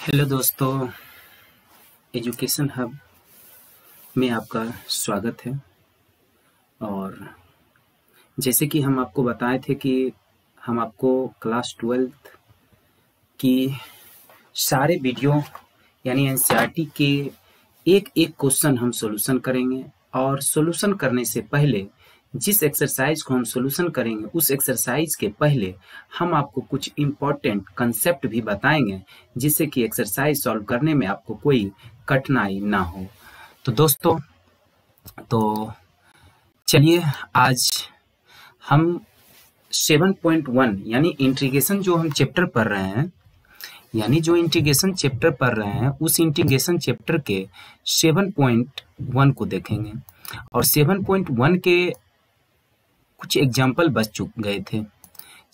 Hello दोस्तों, education hub में आपका स्वागत है। और जैसे कि हम आपको बताए थे कि हम आपको क्लास 12th की सारे वीडियो यानी एनसीईआरटी के एक एक क्वेश्चन हम सॉल्यूशन करेंगे। और सॉल्यूशन करने से पहले जिस एक्सरसाइज को हम सॉल्यूशन करेंगे उस एक्सरसाइज के पहले हम आपको कुछ इम्पोर्टेंट कंसेप्ट भी बताएंगे, जिससे कि एक्सरसाइज सॉल्व करने में आपको कोई कठिनाई ना हो। तो दोस्तों, तो चलिए आज हम 7.1 यानी इंटीग्रेशन जो हम चैप्टर पढ़ रहे हैं, उस इंटीग्रेशन चैप्टर के 7.1 को देखेंगे। और 7.1 के कुछ एग्जाम्पल बच गए थे।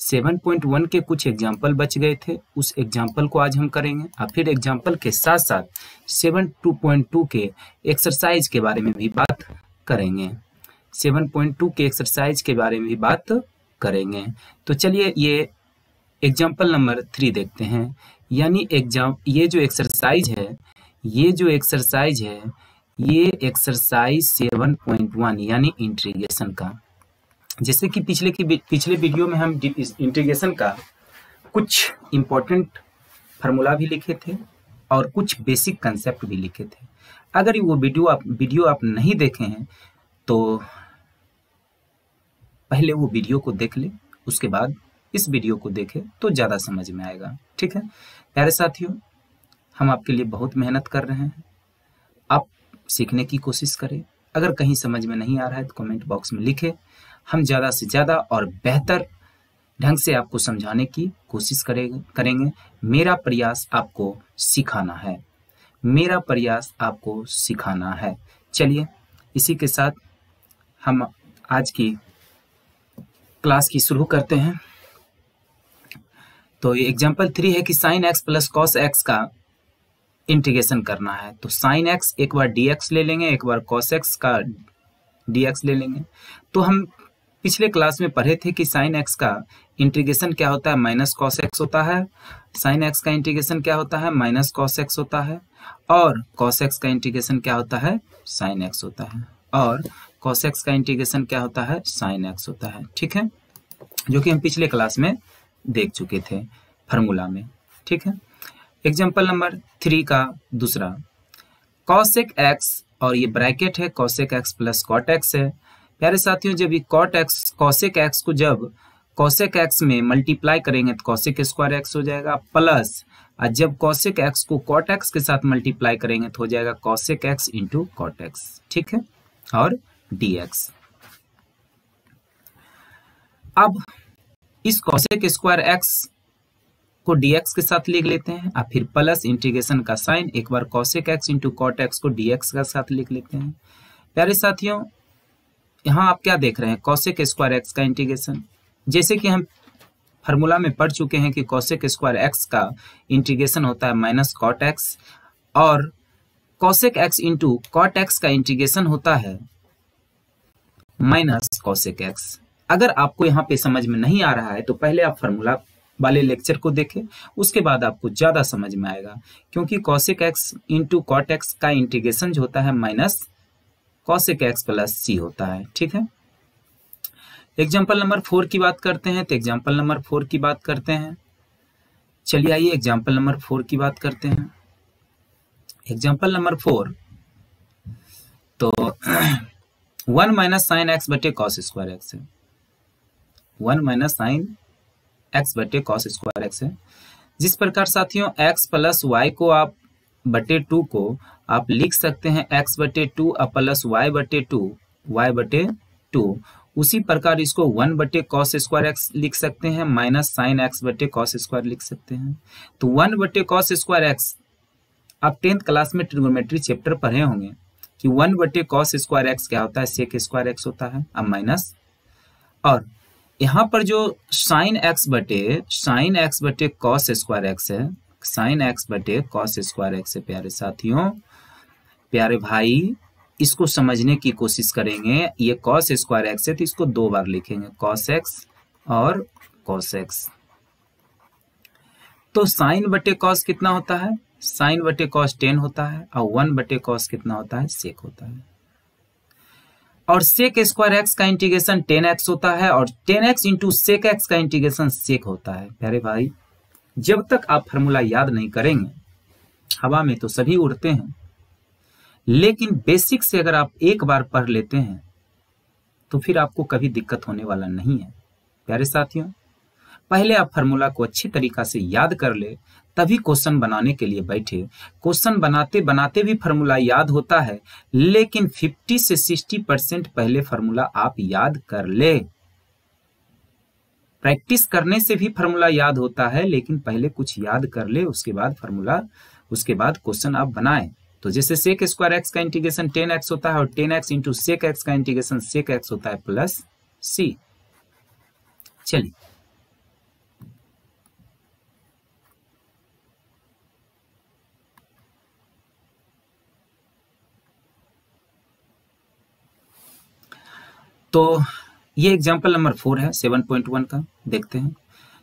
7.1 के कुछ एग्जाम्पल बच गए थे, उस एग्जाम्पल को आज हम करेंगे। और फिर एग्जाम्पल के साथ साथ 7.2 के एक्सरसाइज के बारे में भी बात करेंगे। 7.2 के एक्सरसाइज के बारे में भी बात करेंगे। तो चलिए ये एग्जाम्पल नंबर 3 देखते हैं। यानी ये जो एक्सरसाइज है ये एक्सरसाइज 7.1 यानी इंटीग्रेशन का। जैसे कि पिछले वीडियो में हम इंटीग्रेशन का कुछ इम्पोर्टेंट फार्मूला भी लिखे थे और कुछ बेसिक कंसेप्ट भी लिखे थे। अगर वो वीडियो आप नहीं देखे हैं तो पहले वो वीडियो को देख ले, उसके बाद इस वीडियो को देखें तो ज़्यादा समझ में आएगा। ठीक है प्यारे साथियों, हम आपके लिए बहुत मेहनत कर रहे हैं, आप सीखने की कोशिश करें। अगर कहीं समझ में नहीं आ रहा है तो कमेंट बॉक्स में लिखें, हम ज़्यादा से ज़्यादा और बेहतर ढंग से आपको समझाने की कोशिश करेंगे। मेरा प्रयास आपको सिखाना है। चलिए इसी के साथ हम आज की क्लास की शुरू करते हैं। तो ये एग्जाम्पल 3 है कि sine x plus cos x का इंटीग्रेशन करना है। तो साइन एक्स एक बार dx ले लेंगे, एक बार कॉस एक्स का dx ले लेंगे। तो हम पिछले क्लास में पढ़े थे कि साइन एक्स का इंटीग्रेशन क्या होता है, माइनस कॉस एक्स होता है। साइन एक्स का इंटीग्रेशन क्या होता है, माइनस कॉस एक्स होता है। और कॉस एक्स का इंटीग्रेशन क्या होता है, साइन एक्स होता है। और कॉस एक्स का इंटीग्रेशन क्या होता है, साइन एक्स होता है। ठीक है, जो कि हम पिछले क्लास में देख चुके थे फार्मूला में। ठीक है, एग्जाम्पल नंबर 3 का दूसरा, कॉसेक एक्स और ये ब्रैकेट है, cosec x plus cot x है। प्यारे साथियों, जब ये कॉसेक एक्स को जब कॉसेक एक्स में मल्टीप्लाई करेंगे तो कॉसेक स्क्वायर एक्स हो जाएगा, प्लस जब कॉसेक एक्स को कॉट एक्स के साथ मल्टीप्लाई करेंगे तो हो जाएगा cosec x into cot x. ठीक है, और dx। अब इस कॉसेक स्क्वायर एक्स को dx के साथ लिख लेते हैं और फिर प्लस इंटीग्रेशन का साइन, एक बार cosec x into cot x को dx के साथ लिख लेते हैं। प्यारे साथियों, यहाँ आप क्या देख रहे हैं, कॉसेक स्क्वायर एक्स का इंटीग्रेशन। जैसे कि हम फार्मूला में पढ़ चुके हैं कि कॉसेक स्क्वायर एक्स का इंटीग्रेशन होता है माइनस कॉट एक्स, और cosec x into cot x का इंटीग्रेशन होता है माइनस कॉसेक एक्स। अगर आपको यहाँ पे समझ में नहीं आ रहा है तो पहले आप फार्मूला वाले लेक्चर को देखें, उसके बाद आपको ज्यादा समझ में आएगा। क्योंकि cosec x into cot x का इंटीग्रेशन जो होता है minus cosec x plus C होता है। ठीक है, एग्जाम्पल नंबर 4 की बात करते हैं। तो एग्जाम्पल नंबर 4 की बात करते हैं। चलिए आइए एग्जाम्पल नंबर 4 की बात करते हैं। एग्जाम्पल नंबर 4, तो 1 माइनस साइन एक्स बटे कॉस स्क्वायर एक्स है। 1 माइनस साइन एक्स बटे कॉस स्क्वायर एक्स है। जिस प्रकार साथियों x प्लस वाई को आप बटे 2 को आप लिख सकते हैं x बटे 2 प्लस y बटे 2, उसी प्रकार इसको 1 बटे कॉस स्क्वायर एक्स लिख सकते हैं, माइनस साइन एक्स बटे कॉस स्क्वायर लिख सकते हैं। तो 1 बटे कॉस स्क्वायर एक्स, आप 10th क्लास में ट्रिग्नोमेट्री चैप्टर पढ़े होंगे कि 1 बटे कॉस स्क्वायर एक्स क्या होता है, सेक स्क्वायर एक्स होता है। अब माइनस, और यहाँ पर जो साइन एक्स बटे कॉस स्क्वायर एक्स है, साइन एक्स बटे कॉस स्क्वायर एक्स है। प्यारे साथियों, प्यारे भाई, इसको समझने की कोशिश करेंगे। ये कॉस स्क्वायर एक्स है तो इसको 2 बार लिखेंगे, कॉस एक्स और कॉस एक्स। तो साइन बटे कॉस कितना होता है, साइन बटे कॉस 10 होता है और 1 बटे कॉस कितना होता है, सेक होता है। और सेक स्क्वायर एक्स का इंटीग्रेशन 10x होता है और 10x इंटू सेक एक्स का इंटीग्रेशन सेक होता है। प्यारे भाई, जब तक आप फॉर्मूला याद नहीं करेंगे, हवा में तो सभी उड़ते हैं, लेकिन बेसिक से अगर आप एक बार पढ़ लेते हैं तो फिर आपको कभी दिक्कत होने वाला नहीं है। प्यारे साथियों, पहले आप फार्मूला को अच्छी तरीका से याद कर ले, तभी क्वेश्चन बनाने के लिए बैठे। क्वेश्चन बनाते बनाते भी फार्मूला याद होता है, लेकिन 50 से 60% पहले फार्मूला आप याद कर ले। प्रैक्टिस करने से भी फार्मूला याद होता है, लेकिन पहले कुछ याद कर ले, उसके बाद फार्मूला, उसके बाद क्वेश्चन आप बनाएं। तो जैसे सेक स्क्वायर एक्स का इंटीग्रेशन 10x होता है और 10x इंटू सेक एक्स का इंटीग्रेशन सेक एक्स होता है प्लस सी। चलिए तो ये एग्जांपल नंबर 4 है 7.1 का। देखते हैं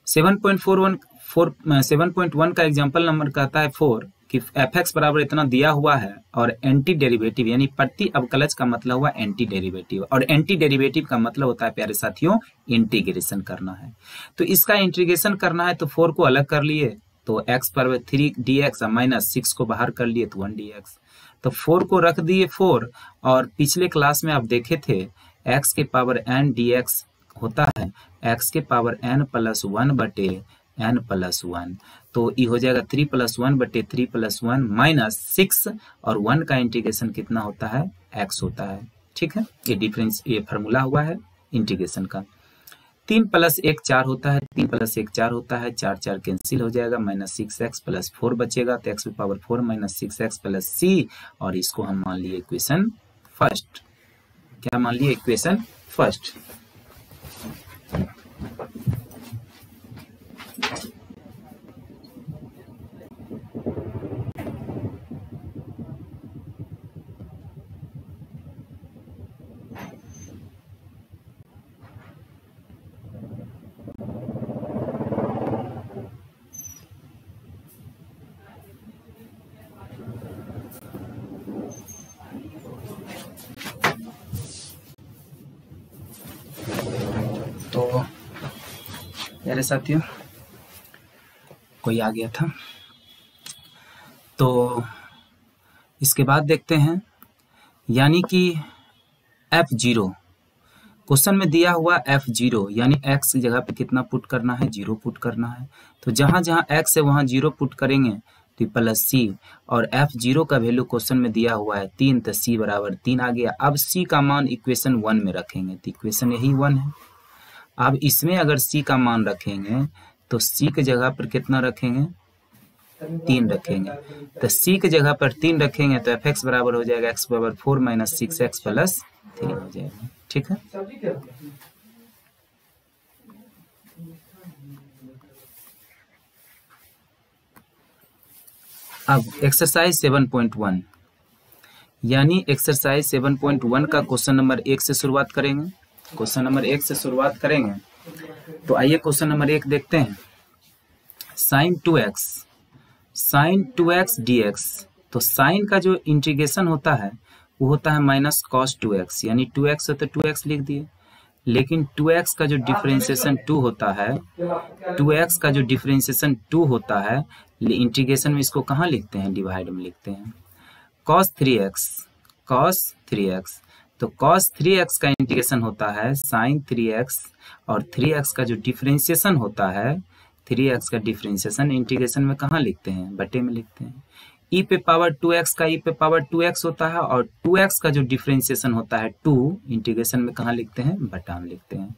7.1 का एग्जांपल नंबर कहता है 4 कि fx बराबर इतना दिया हुआ है और एंटी डेरिवेटिव यानी प्रति अवकलज का मतलब हुआ एंटी डेरिवेटिव, और एंटी डेरिवेटिव का मतलब होता है प्यारे साथियों इंटीग्रेशन करना है। तो इसका इंटीग्रेशन करना है तो 4 को अलग कर लिए तो x पर 3 dx माइनस 6 को बाहर कर लिए तो 1 dx। तो 4 को रख दिए 4, और पिछले क्लास में आप देखे थे x के पावर n dx होता है x के पावर n प्लस 1 बटे n प्लस 1, तो ये हो जाएगा 3 प्लस 1 बटे 3 प्लस 1 माइनस 6, और 1 का इंटीग्रेशन कितना होता है, x होता है। ठीक है, ये डिफरेंस, ये फार्मूला हुआ है इंटीग्रेशन का। 3 प्लस 1 4 होता है, 3 प्लस 1 4 होता है, 4 4 कैंसिल हो जाएगा, माइनस 6x प्लस 4 बचेगा, तो x power 4 minus 6x plus c, और इसको हम मान लिए इक्वेशन फर्स्ट। क्या मान लिए, इक्वेशन फर्स्ट। तो मेरे साथियों कोई आ गया था, तो इसके बाद देखते हैं, यानी कि f0 क्वेश्चन में दिया हुआ f0 यानी x की जगह पे कितना पुट करना है, 0 पुट करना है। तो जहां जहां x है वहां 0 पुट करेंगे तो प्लस c, और f0 का वैल्यू क्वेश्चन में दिया हुआ है 3, तो c बराबर 3 आ गया। अब c का मान इक्वेशन 1 में रखेंगे, तो इक्वेशन यही 1 है। अब इसमें अगर c का मान रखेंगे तो c की जगह पर कितना रखेंगे, 3 रखेंगे, तो c की जगह पर 3 रखेंगे तो fx बराबर हो जाएगा x power 4 minus 6x plus 3 हो जाएगा। ठीक है, अब एक्सरसाइज 7.1 यानी एक्सरसाइज 7.1 का क्वेश्चन नंबर 1 से शुरुआत करेंगे। क्वेश्चन नंबर 1 से शुरुआत करेंगे, तो आइए क्वेश्चन नंबर 1 देखते हैं। साइन 2x dx, तो साइन का जो इंटीग्रेशन होता है वो होता है माइनस कॉस 2x, यानी 2x है तो 2x लिख दिए, लेकिन 2x का जो डिफरेंशिएशन 2 होता है, 2x का जो डिफरेंशिएशन 2 होता है, इंटीग्रेशन में इसको कहाँ लिखते हैं, डिवाइड में लिखते हैं। cos 3x, तो cos 3x का इंटीग्रेशन होता है sin 3x, और 3x का जो डिफरेंशिएशन होता है, 3x का डिफरेंशिएशन इंटीग्रेशन में कहाँ लिखते हैं, बटे में लिखते हैं। e पे पावर 2x का e पे पावर 2x होता है, और 2x का जो डिफरेंशिएशन होता है 2, इंटीग्रेशन में कहाँ लिखते हैं, बटा में लिखते हैं।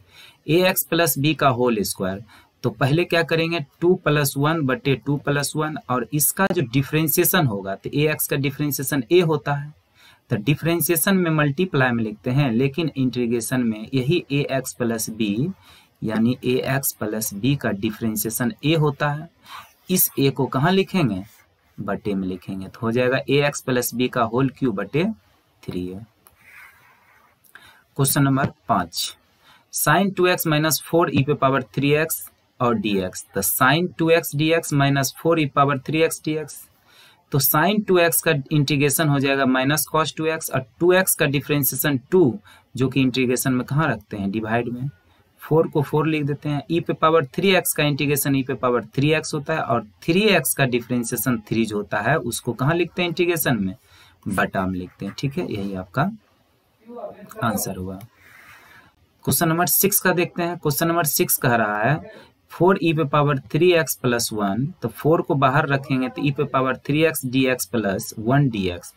ax प्लस b का होल स्क्वायर, तो पहले क्या करेंगे 2 प्लस 1 बटे 2 प्लस 1, और इसका जो डिफरेंशिएशन होगा तो ax का डिफरेंशिएशन a होता है, तो डिफरेंशिएशन में मल्टीप्लाई में लिखते हैं, लेकिन इंटीग्रेशन में यही ax प्लस b यानी ax प्लस b का डिफरेंशिएशन a होता है। इस a को कहाँ लिखेंगे, बटे में लिखेंगे, तो हो जाएगा ax प्लस b का होल क्यूब बटे 3 है। Question number 5, sine 2x minus 4 e पे पावर 3x और dx, तो sine 2x dx minus 4 e power 3x dx, तो साइन 2x का इंटीग्रेशन हो जाएगा माइनस कॉस 2x, और 2x का डिफरेंशिएशन 2 जो कि इंटीग्रेशन में कहाँ रखते हैं, डिवाइड में। 4 को 4 लिख देते हैं। e पे पावर 3x का इंटीग्रेशन e पे पावर 3x होता है, और 3x का डिफरेंशिएशन 3 जो होता है उसको कहाँ लिखते हैं इंटीग्रेशन में, बटा में लिखते हैं। ठीक है, यही आपका आंसर हुआ। क्वेश्चन नंबर 6 का देखते हैं। क्वेश्चन नंबर 6 कह रहा है 4e पे पावर 3x प्लस 1, तो 4 को बाहर रखेंगे तो e पे power 3x dx plus 1 dx,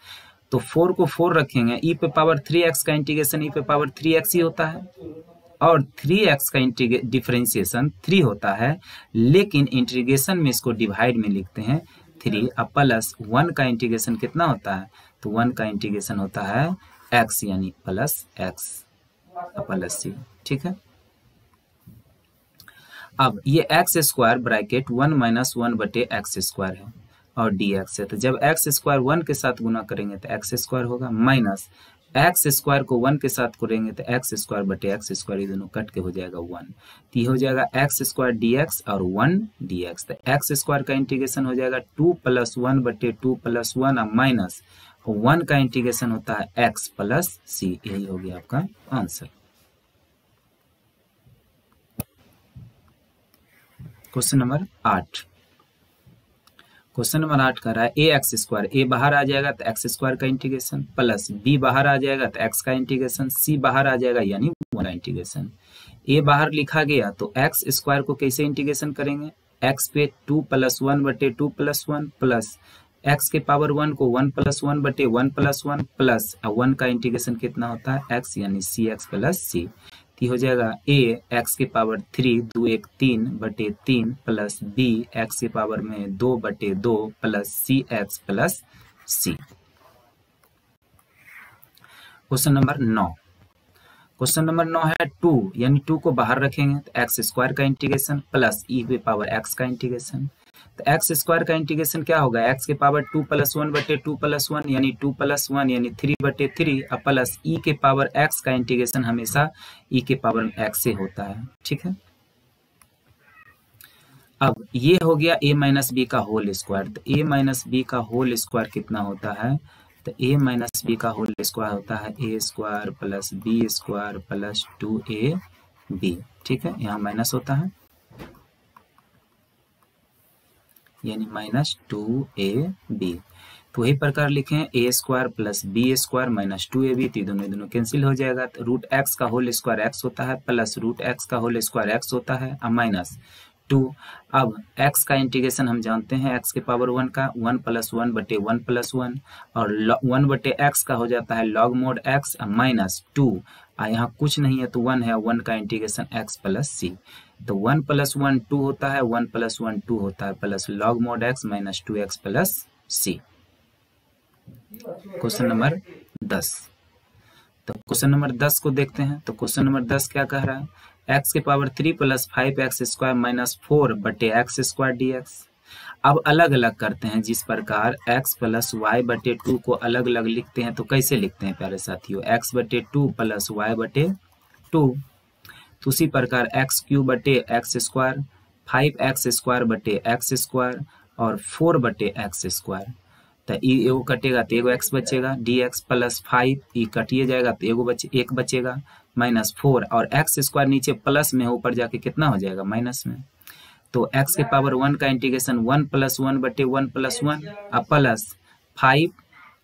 तो 4 को 4 रखेंगे, e पे पावर 3x का इंटीग्रेशन e पे पावर 3x ही होता है, और 3x का डिफरेंशिएशन 3 होता है, लेकिन इंटीग्रेशन में इसको डिवाइड में लिखते हैं 3, अब प्लस 1 का इंटीग्रेशन कितना होता है, तो 1 का इंटीग्रेशन होता है x, यानी प्लस x प्लस सी। ठीक है, अब ये एक्स स्क्वायर ब्रैकेट 1 माइनस 1 बटे एक्स स्क्वायर है और dx है, तो जब एक्स स्क्वायर 1 के साथ गुना करेंगे तो एक्स स्क्वायर होगा, माइनस एक्स स्क्वायर को 1 के साथ करेंगे तो एक्स स्क्वायर बटे एक्स स्क्वायर, ये दोनों कट के हो जाएगा 1, तो ये हो जाएगा एक्स स्क्वायर dx और 1 dx, तो एक्स स्क्वायर का इंटीग्रेशन हो जाएगा 2 प्लस 1 बटे 2 प्लस 1 और माइनस 1 का इंटीग्रेशन होता है x प्लस सी, यही हो गया आपका answer. Question number 8। Question number 8 कर रहा है ए एक्स स्क्वायर, ए बाहर आ जाएगा तो एक्स स्क्वायर का इंटीग्रेशन, प्लस बी बाहर आ जाएगा तो एक्स का इंटीग्रेशन, सी बाहर आ जाएगा यानी 1 का इंटीग्रेशन। ए बाहर लिखा गया तो एक्स स्क्वायर को कैसे इंटीग्रेशन करेंगे, एक्स पे 2 प्लस 1 बटे 2 प्लस 1 प्लस एक्स के पावर 1 को 1 प्लस 1 बटे 1 प्लस 1 प्लस 1 का इंटीग्रेशन कितना होता है एक्स, यानी सी एक्स प्लस सी, हो जाएगा a एक्स के पावर 3 2 1 3 बटे 3 प्लस b एक्स के पावर में 2 बटे 2 plus C x plus C. Question number 9। Question number 9 है 2, यानी 2 को बाहर रखेंगे तो एक्स स्क्वायर का इंटीग्रेशन प्लस e पे पावर एक्स का इंटीग्रेशन, तो एक्स स्क्वायर का इंटीग्रेशन क्या होगा, एक्स के पावर 2 प्लस 1 बटे 2 प्लस 1 यानी 2 प्लस 1 यानी 3 बटे 3 और प्लस ई के पावर एक्स का इंटीग्रेशन हमेशा ई के पावर एक्स से होता है। ठीक है, अब ये हो गया a माइनस बी का होल स्क्वायर, तो a माइनस बी का होल स्क्वायर कितना होता है, तो a माइनस बी का होल स्क्वायर होता है a square plus b square plus 2ab। ठीक है, यहाँ माइनस होता है यानी माइनस 2ab, तो वही प्रकार लिखें a square plus b square minus 2ab, तो दोनों कैंसिल हो जाएगा, तो रूट एक्स का होल स्क्वायर एक्स होता है प्लस रूट एक्स का होल स्क्वायर एक्स होता है और माइनस 2। अब x का इंटीग्रेशन हम जानते हैं x के पावर 1 का 1 प्लस 1 बटे 1 प्लस 1 और 1 बटे x का हो जाता है लॉग मोड x माइनस 2, यहाँ कुछ नहीं है तो 1 है, 1 का इंटीग्रेशन x प्लस सी, तो 1 प्लस 1 2 होता है, 1 प्लस 1 2 होता है plus log mod x minus 2x plus C. Question number 10। तो क्वेश्चन नंबर 10 को देखते हैं। तो क्वेश्चन नंबर 10 क्या कह रहा है, x के power 3 plus 5x square minus 4 बटे एक्स स्क्वायर dx। अब अलग अलग करते हैं, जिस प्रकार x प्लस वाई बटे 2 को अलग अलग लिखते हैं तो कैसे लिखते हैं प्यारे साथियों, x बटे 2 प्लस वाई बटे 2, तो उसी प्रकार एक्स क्यूब बटे एक्स स्क्वायर, 5x स्क्वायर बटे एक्स स्क्वायर और 4 बटे एक्स स्क्वायर, तो एगो कटेगा तो एगो x बचेगा, dx प्लस 5 ई कटिए जाएगा तो एगो एक बचेगा माइनस 4 और एक्स स्क्वायर नीचे प्लस में है, ऊपर जाके कितना हो जाएगा माइनस में, तो x के पावर 1 का इंटीग्रेशन 1 प्लस 1 बटे 1 प्लस 1 और प्लस 5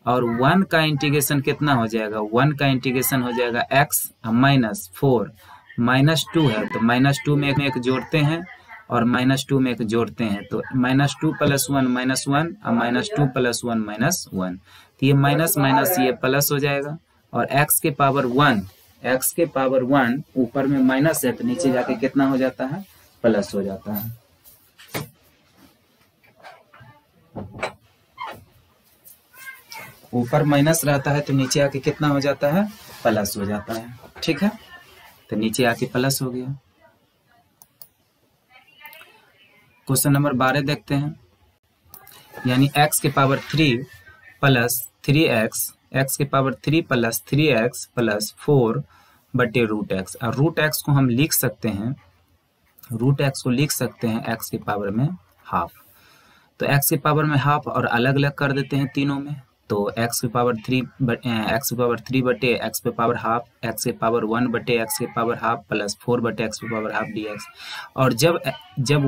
और 1 का इंटीग्रेशन कितना हो जाएगा, 1 का इंटीग्रेशन हो जाएगा x माइनस 4 माइनस 2 है, तो माइनस 2 में एक जोड़ते हैं और माइनस 2 में एक जोड़ते हैं, तो माइनस 2 प्लस 1 माइनस 1 और माइनस 2 प्लस 1 माइनस 1, तो ये माइनस माइनस ये प्लस हो जाएगा और x के पावर 1 ऊपर में माइनस है तो नीचे जाके कितना हो जाता है, प्लस हो जाता है। ऊपर माइनस रहता है तो नीचे आके कितना हो जाता है, प्लस हो जाता है। ठीक है, तो नीचे आके प्लस हो गया। क्वेश्चन नंबर 12 देखते हैं, यानी x के पावर 3 प्लस 3x, x के पावर 3 प्लस 3x प्लस 4 बटे रूट एक्स, और रूट एक्स को हम लिख सकते हैं, रूट एक्स को लिख सकते हैं x के पावर में हाफ, तो x की पावर में हाफ और अलग अलग कर देते हैं तीनों में। तो x की पावर 3 बटे x पे पावर हाफ, x की पावर 1 बटे x की पावर हाफ प्लस 4 बटे x पे पावर हाफ dx। और जब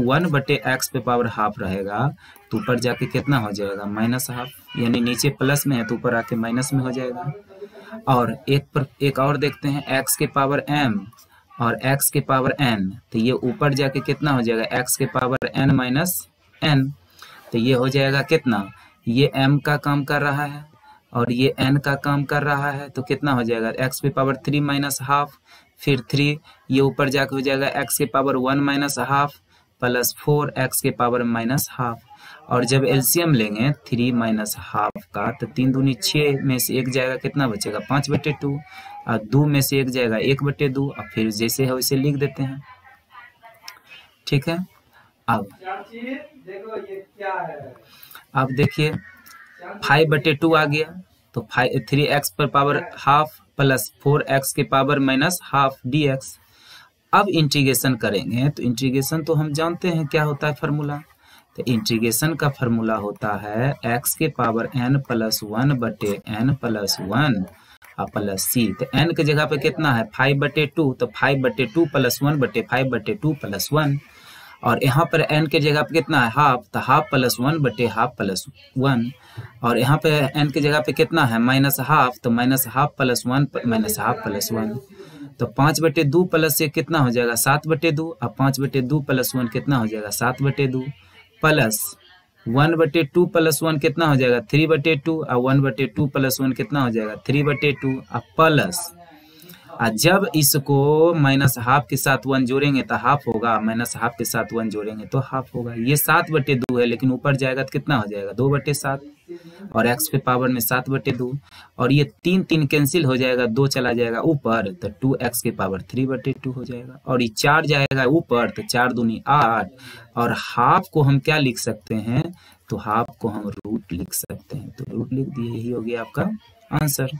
1 बटे x पे पावर हाफ रहेगा तो ऊपर जाके कितना हो जाएगा, माइनस हाफ, यानी नीचे प्लस में है तो ऊपर आके माइनस में हो जाएगा। और एक और देखते हैं, x के पावर m और x के पावर n, तो ये ऊपर जाके कितना हो जाएगा, x के पावर n माइनस n। तो ये हो जाएगा कितना, ये m का काम कर रहा है और ये n का काम कर रहा है, तो कितना हो जाएगा, x पे पावर 3 माइनस हाफ, फिर 3, ये ऊपर जाके हो जाएगा x के power 1 minus half plus 4 x के पावर माइनस हाफ। और जब एलसीएम लेंगे 3 माइनस हाफ का, तो 3 दूनी 6 में से 1 जाएगा, कितना बचेगा, 5 बटे 2, और 2 में से 1 जाएगा 1 बटे 2, और फिर जैसे है वैसे लिख देते हैं। ठीक है, अब देखिए 5 बटे 2 आ गया, तो 3x पर पावर हाफ प्लस 4x के पावर माइनस हाफ dx। अब इंटीग्रेशन करेंगे, तो इंटीग्रेशन तो हम जानते हैं क्या होता है फार्मूला। तो इंटीग्रेशन का फार्मूला होता है x के पावर n प्लस 1 बटे n प्लस 1 प्लस c। तो n के जगह पे कितना है, 5 बटे 2, तो 5 बटे 2 प्लस 1 बटे 5 बटे 2 प्लस 1। और यहाँ पर n के जगह पे कितना है, हाफ, तो हाफ प्लस 1 बटे हाफ प्लस 1। और यहाँ पे n के जगह पे कितना है, माइनस हाफ, तो minus half plus 1 minus half plus 1। तो 5 बटे 2 प्लस से कितना हो जाएगा, 7 बटे 2, अब 5 बटे 2 प्लस 1 कितना हो जाएगा, 7 बटे 2 प्लस 1 बटे 2 प्लस 1 कितना हो जाएगा, 3 बटे 2, और 1 बटे 2 प्लस 1 कितना हो जाएगा, 3 बटे 2, अब प्लस। जब इसको माइनस हाफ के साथ 1 जोड़ेंगे तो हाफ होगा, माइनस हाफ के साथ 1 जोड़ेंगे तो हाफ होगा। ये 7 बटे 2 है, लेकिन ऊपर जाएगा तो कितना हो जाएगा, 2 बटे 7, और x पे पावर में 7 बटे 2, और ये 3 कैंसिल हो जाएगा, 2 चला जाएगा ऊपर, तो 2x के पावर 3 बटे 2 हो जाएगा। और ये 4 जाएगा ऊपर, तो 4 दूनी 8, और हाफ को हम क्या लिख सकते हैं, तो हाफ को हम रूट लिख सकते हैं, तो रूट लिख दिए, यही हो गया आपका आंसर।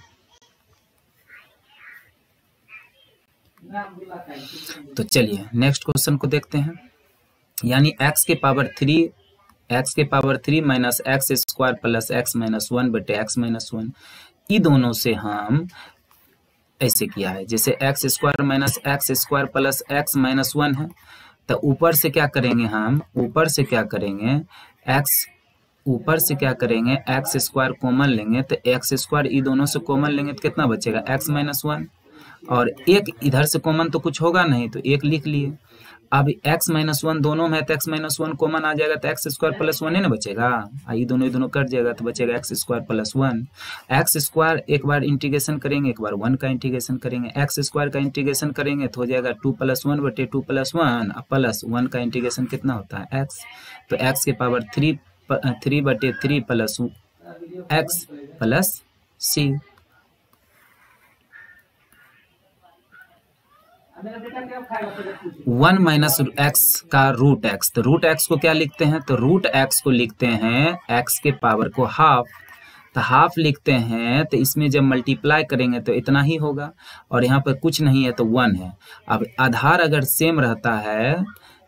तो चलिए नेक्स्ट क्वेश्चन को देखते हैं। यानी x के power 3 minus x square plus x minus 1 बटे x माइनस 1, ये दोनों से हम ऐसे किया है, जैसे x square minus x square plus x minus 1 है, तो ऊपर से क्या करेंगे हम, ऊपर से क्या करेंगे, एक्स स्क्वायर कॉमन लेंगे, तो एक्स स्क्वायर ये दोनों से कॉमन लेंगे तो कितना बचेगा, x माइनस 1, और एक इधर से कॉमन तो कुछ होगा नहीं, तो एक लिख लिए। अब x माइनस 1 दोनों में, तो x माइनस 1 कॉमन आ जाएगा, तो एक्स स्क्वायर प्लस 1 ही ना बचेगा, ये दोनों कट जाएगा, तो बचेगा x square plus 1। X square एक बार इंटीग्रेशन करेंगे, एक बार 1 का इंटीग्रेशन करेंगे, एक्स स्क्वायर का इंटीग्रेशन करेंगे तो हो जाएगा 2 प्लस 1 बटे 2 प्लस 1, प्लस 1 का इंटीग्रेशन कितना होता है, x, तो x के पावर 3 बटे 3 plus x plus c। 1 minus x का रूट x, तो रूट x को क्या लिखते हैं, तो रूट x को लिखते हैं x के पावर को हाफ, तो हाफ लिखते हैं, तो इसमें जब मल्टीप्लाई करेंगे तो इतना ही होगा, और यहाँ पर कुछ नहीं है तो 1 है। अब आधार अगर सेम रहता है,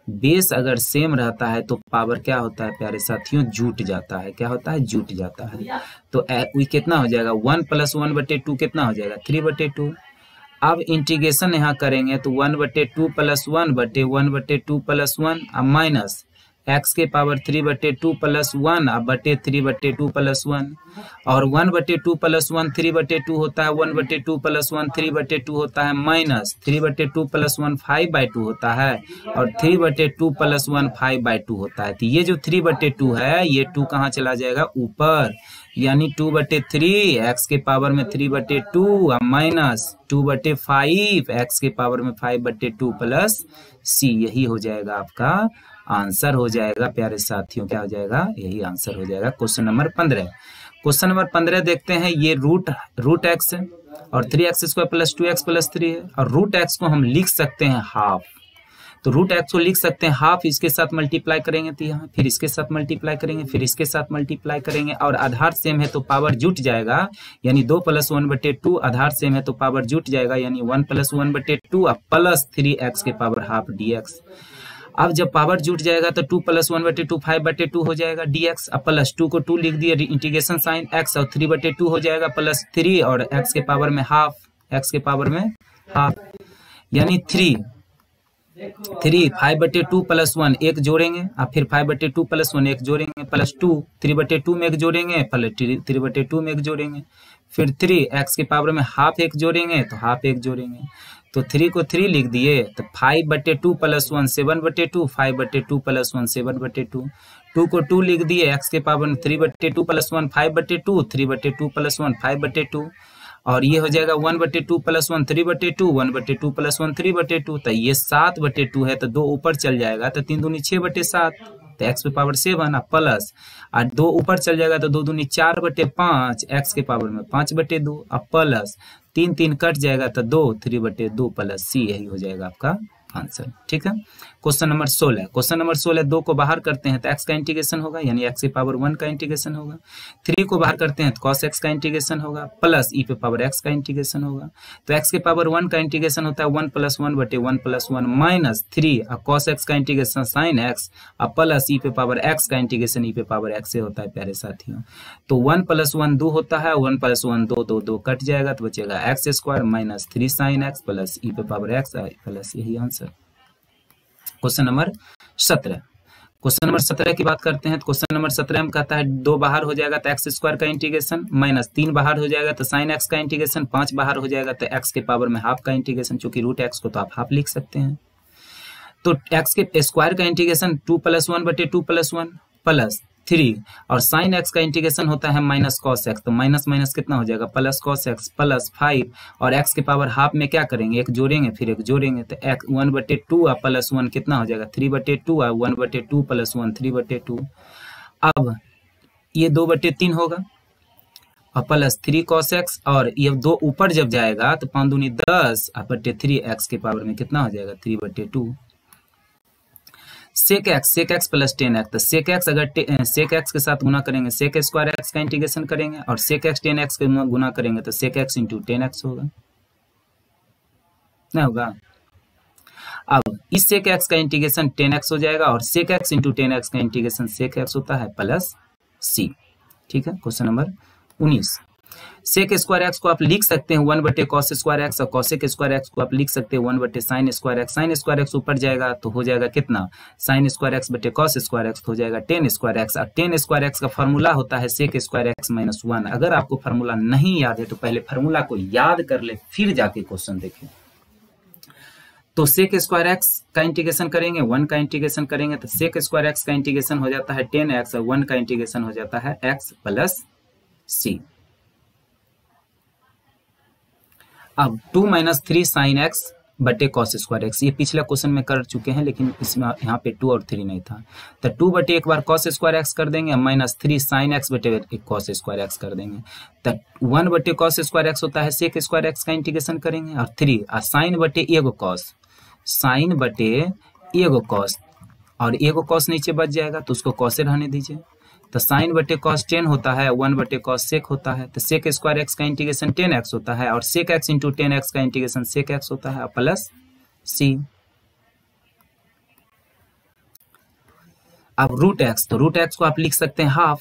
बेस अगर सेम रहता है, तो पावर क्या होता है प्यारे साथियों, जुट जाता है, क्या होता है, जुट जाता है। तो कितना हो जाएगा, 1 प्लस 1 बटे 2 कितना हो जाएगा, 3 बटे 2। अब इंटीग्रेशन यहाँ करेंगे तो 1 बटे 2 प्लस 1 बटे 1 बटे 2 प्लस 1, अब माइनस x के पावर 3 बटे 2 प्लस 1 अब बटे 3 बटे 2 प्लस 1, और 1 बटे 2 प्लस 1 3 बटे 2 होता है, 1 बटे 2 प्लस 1 3 बटे 2 होता है, माइनस 3 बटे 2 प्लस 1 5 बाई 2 होता है, और 3 बटे 2 प्लस 1 5 बाई 2 होता है। तो ये जो 3 बटे 2 है, ये 2 कहाँ चला जाएगा, ऊपर, यानी 2 बटे 3 x के पावर में 3 बटे 2 माइनस 2 बटे 5 x के पावर में 5 बटे 2 प्लस c, यही हो जाएगा आपका आंसर हो जाएगा प्यारे साथियों, क्या हो जाएगा, यही आंसर हो जाएगा क्वेश्चन नंबर 15। क्वेश्चन नंबर 15 देखते हैं, ये रूट एक्स है और 3x square plus 2x plus 3 है, और रूट एक्स को हम लिख सकते हैं हाफ, तो रूट एक्स को लिख सकते हैं हाफ, इसके साथ मल्टीप्लाई करेंगे तो यहाँ, फिर इसके साथ मल्टीप्लाई करेंगे, फिर इसके साथ मल्टीप्लाई करेंगे, और आधार सेम है तो पावर जुट जाएगा, यानी 2 प्लस 1 बटे 2, आधार सेम है तो पावर जुट जाएगा, यानी 1 प्लस 1 बटे 2 प्लस 3x के पावर हाफ dx। अब जब पावर जुट जाएगा तो 2 + 1/2 5/2 हो जाएगा dx। अब +2 को 2 लिख दिए, इंटीग्रेशन साइन x, और 3/2 हो जाएगा +3 और x के पावर में हाफ, x के पावर में हाफ, यानी 3 5/2 + 1 एक जोड़ेंगे, अब फिर 5/2 + 1 एक जोड़ेंगे, +2 3/2 में एक जोड़ेंगे, 3/2 में एक जोड़ेंगे, फिर 3 x के पावर में हाफ एक जोड़ेंगे तो हाफ एक जोड़ेंगे, तो 3 को 3 लिख दिए, तो 5/2 + 1 7/2, 5/2 + 1 7/2, 2 को 2 लिख दिए, x के पावर में 3/2 + 1 5/2, 3/2 + 1 5/2, और ये हो जाएगा 1/2 + 1 3/2, 1/2 + 1 3/2, तो ये 7/2 है, तो 2 ऊपर चल जाएगा तो 3 दूनी 6/7, तो x पे पावर 7 प्लस, और 2 ऊपर चल जाएगा तो 2 दूनी 4/5, x के पावर में 5/2, अब प्लस 3 3 कट जाएगा तो 2 3/2 + c, यही हो जाएगा आपका आंसर। ठीक है, क्वेश्चन नंबर 16। क्वेश्चन नंबर 16 2 को बाहर करते हैं तो x का इंटीग्रेशन होगा, यानी x की पावर 1 का इंटीग्रेशन होगा। 3 को बाहर करते हैं तो cos x का इंटीग्रेशन होगा, प्लस e पे पावर x का इंटीग्रेशन होगा। तो x के पावर 1 का इंटीग्रेशन होता है 1 + 1/1 + 1 माइनस 3, और cos x का इंटीग्रेशन sin x, और प्लस e पे पावर x का इंटीग्रेशन e पे पावर x से होता है प्यारे साथियों। तो 1 + 1 2 होता है, 1 + 1 2, 2 2 कट जाएगा तो बचेगा x² minus 3 sin x plus e पे पावर x प्लस, यही answer. Question number 17। Question number 17 की बात करते हैं तो क्वेश्चन नंबर 17 में कहता है 2 बाहर हो जाएगा तो x² का इंटीग्रेशन, माइनस 3 बाहर हो जाएगा तो sin x का इंटीग्रेशन, 5 बाहर हो जाएगा तो x के पावर में हाफ का इंटीग्रेशन, चूंकि रूट x को तो आप हाफ लिख सकते हैं। तो x के स्क्वायर का इंटीग्रेशन 2 + 1/2 + 1 प्लस 3, और sin x का इंटीग्रेशन होता है माइनस cos x, तो माइनस माइनस कितना हो जाएगा प्लस cos x प्लस 5, और x के पावर हाफ में क्या करेंगे, एक जोड़ेंगे फिर एक जोड़ेंगे, तो x 1/2 और प्लस 1 कितना हो जाएगा 3/2, और 1/2 + 1 3/2। अब ये 2/3 होगा और प्लस 3 cos x, और ये 2 ऊपर जब जाएगा तो 5 दूनी 10 और 3 x के पावर में कितना हो जाएगा 3/2। sec x प्लस 10x, तो sec x अगर sec x के साथ गुना करेंगे sec² x का इंटीग्रेशन करेंगे, और sec x 10x के गुना करेंगे तो sec x × 10x होगा, ना होगा। अब इस sec x का इंटीग्रेशन 10x हो जाएगा, और sec x × 10x का इंटीग्रेशन sec x होता है प्लस c। ठीक है, क्वेश्चन नंबर 19। sec² x को आप लिख सकते हैं 1/cos² x, और cosec² x को आप लिख सकते हैं 1/sin² x। sin² x ऊपर जाएगा तो हो जाएगा कितना, sin² x cos² x हो जाएगा 10² x, और 10² x का फॉर्मूला होता है sec² x - 1। अगर आपको फॉर्मूला नहीं याद है तो पहले फॉर्मूला को याद कर ले, फिर जाके क्वेश्चन देखें। तो sec² x का इंटीग्रेशन करेंगे, 1 का इंटीग्रेशन करेंगे तो sec² x का इंटीग्रेशन हो जाता है 10x, और 1 का इंटीग्रेशन हो जाता है x प्लस c। अब 2 - 3 sin x cos² x, ये पिछला क्वेश्चन में कर चुके हैं, लेकिन इसमें यहाँ पे 2 और 3 नहीं था, तो 2 एक बार cos² x कर देंगे, -3 sin x cos² x कर देंगे, तो 1 cos² x होता है sec² x का इंटीग्रेशन करेंगे, और 3 sin एगो cos, और एगो cos नीचे बच जाएगा तो उसको cos रहने दीजिए, तो sin cos 10 होता है, 1 cos sec होता है, तो sec² x का इंटीग्रेशन 10x होता है, और sec x × 10x का इंटीग्रेशन sec x होता है प्लस c। अब रूट x, तो रूट x को आप लिख सकते हैं हाफ,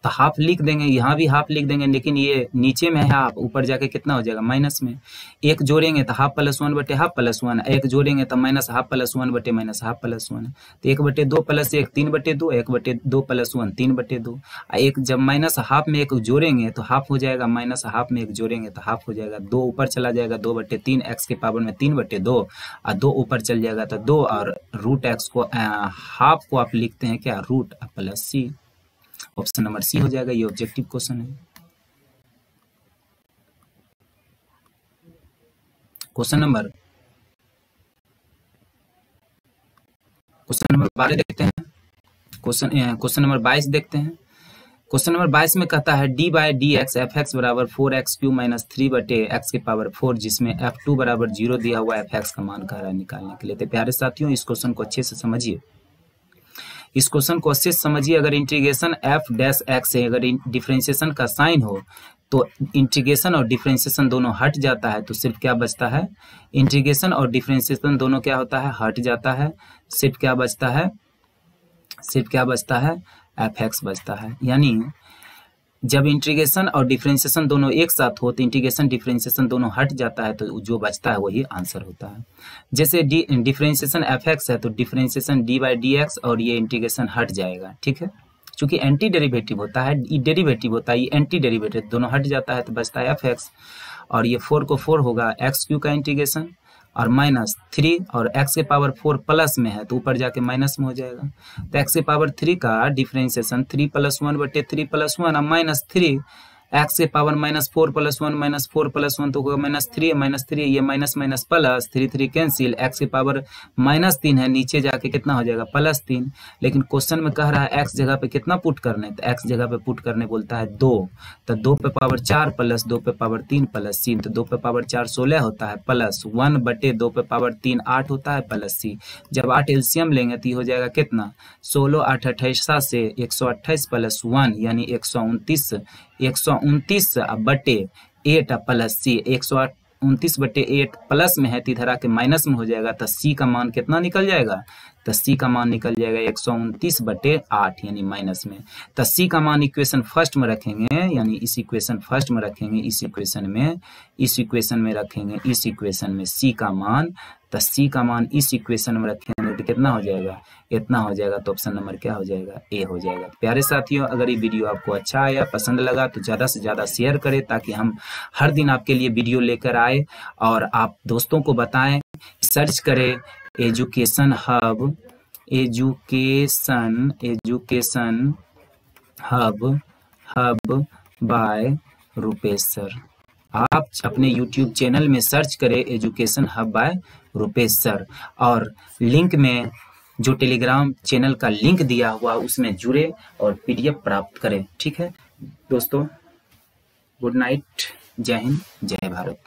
तो हाफ लिख देंगे, यहाँ भी हाफ लिख देंगे, लेकिन ये नीचे में है हाफ, ऊपर जाके कितना हो जाएगा माइनस में, एक जोड़ेंगे तो हाफ + 1/½ + 1, एक जोड़ेंगे तो -½ + 1/- ½ + 1, तो 1/2 + 1 3/2, 1/2 + 1 3/2, एक जब -½ में एक जोड़ेंगे तो हाफ हो जाएगा, -½ में एक जोड़ेंगे तो हाफ हो जाएगा, 2 ऊपर चला जाएगा 2/3, x के पावर में 3/2, और 2 ऊपर चल जाएगा तो 2, और रूट x को हाफ को आप लिखते हैं क्या root plus c। Option number C हो जाएगा, ये ऑब्जेक्टिव क्वेश्चन है। क्वेश्चन नंबर 12 देखते हैं। क्वेश्चन नंबर 22 देखते हैं। क्वेश्चन नंबर 22 में कहता है d/dx fx = 4x³ - 3/x⁴, जिसमें f2 = 0 दिया हुआ fx का मान कह रहा है निकालने के लिए। तो प्यारे साथियों, इस क्वेश्चन को अच्छे से समझिए, इस क्वेश्चन को अच्छे से समझिए। अगर इंटीग्रेशन f' x है, अगर डिफरेंशिएशन का साइन हो तो इंटीग्रेशन और डिफरेंशिएशन दोनों हट जाता है, तो सिर्फ क्या बचता है, इंटीग्रेशन और डिफरेंशिएशन दोनों क्या होता है, हट जाता है, सिर्फ क्या बचता है, सिर्फ क्या बचता है, fx बचता है। यानी जब इंटीग्रेशन और डिफरेंशिएशन दोनों एक साथ हो तो इंटीग्रेशन डिफरेंशिएशन दोनों हट जाता है, तो जो बचता है वही आंसर होता है। जैसे डिफरेंशिएशन fx है तो डिफरेंशिएशन dy/dx और ये इंटीग्रेशन हट जाएगा, ठीक है, क्योंकि एंटी डेरिवेटिव होता है, डेरिवेटिव होता है, ये एंटी डेरिवेटिव दोनों हट जाता है तो बचता है fx। और ये 4 को 4 होगा x³ का इंटीग्रेशन और -3 और x के पावर 4 प्लस में है तो ऊपर जाके माइनस में हो जाएगा। तो x के पावर 3 का डिफरेंशिएशन 3 + 1/3 + 1 और -3 x के पावर -4 + 1 -4 + 1 तो होगा -3 ये minus minus plus 3 cancel, x के पावर -3 है, नीचे जाके कितना हो जाएगा +3। लेकिन क्वेश्चन में कह रहा है x जगह पे कितना पुट करने, तो x जगह पे पुट करने बोलता है 2, तो 2 पे पावर 4 प्लस 2 पे पावर 3 प्लस c, तो 2 पे पावर 4 16 होता है प्लस 1/2 पे पावर 3 8 होता है प्लस c। जब 8 एलसीएम लेंगे तो ये हो जाएगा कितना, 16 8 28 से 128 + 1 यानी 129/8 प्लस सी, 129/8 प्लस में है तो इधर आके माइनस में हो जाएगा, तो सी का मान कितना निकल जाएगा, तो सी का मान निकल जाएगा 129/8 यानी माइनस में। तो सी का मान इक्वेशन फर्स्ट में रखेंगे, यानी इस इक्वेशन फर्स्ट में रखेंगे, इस इक्वेशन में रखेंगे, इस इक्वेशन में सी का मान, तो सी का मान इस इक्वेशन में रखेंगे तो कितना हो जाएगा, इतना हो जाएगा। तो ऑप्शन नंबर क्या हो जाएगा, ए हो जाएगा। प्यारे साथियों, अगर ये वीडियो आपको अच्छा आया, पसंद लगा तो ज़्यादा से ज़्यादा शेयर करें ताकि हम हर दिन आपके लिए वीडियो लेकर आए और आप दोस्तों को बताएं। सर्च करें education hub by Rupesh sir. आप अपने YouTube चैनल में सर्च करें education hub by Rupesh sir और लिंक में जो टेलीग्राम चैनल का लिंक दिया हुआ उसमें जुड़े और PDF प्राप्त करें। ठीक है दोस्तों, गुड नाइट, जय हिंद, जय भारत।